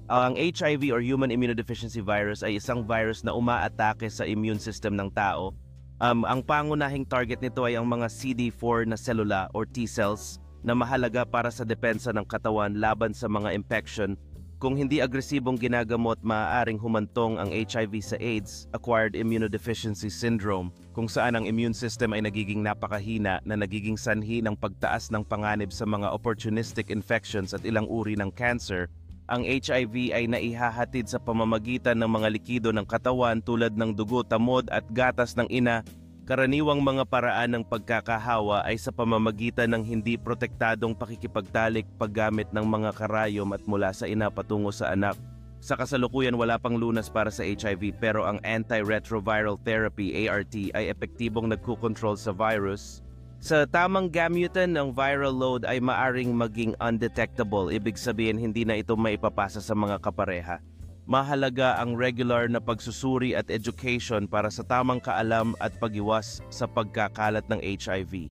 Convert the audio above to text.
Ang HIV or Human Immunodeficiency Virus ay isang virus na umaatake sa immune system ng tao. Ang pangunahing target nito ay ang mga CD4 na selula or T cells na mahalaga para sa depensa ng katawan laban sa mga infection. Kung hindi agresibong ginagamot, maaaring humantong ang HIV sa AIDS, Acquired Immunodeficiency Syndrome, kung saan ang immune system ay nagiging napakahina na nagiging sanhi ng pagtaas ng panganib sa mga opportunistic infections at ilang uri ng cancer. Ang HIV ay naihahatid sa pamamagitan ng mga likido ng katawan tulad ng dugo, tamod at gatas ng ina. Karaniwang mga paraan ng pagkakahawa ay sa pamamagitan ng hindi protektadong pakikipagtalik paggamit ng mga karayom at mula sa ina patungo sa anak. Sa kasalukuyan wala pang lunas para sa HIV pero ang antiretroviral therapy ART ay epektibong nagkukontrol sa virus. Sa tamang gamutan ng viral load ay maaring maging undetectable, ibig sabihin hindi na ito maipapasa sa mga kapareha. Mahalaga ang regular na pagsusuri at education para sa tamang kaalam at pag-iwas sa pagkakalat ng HIV.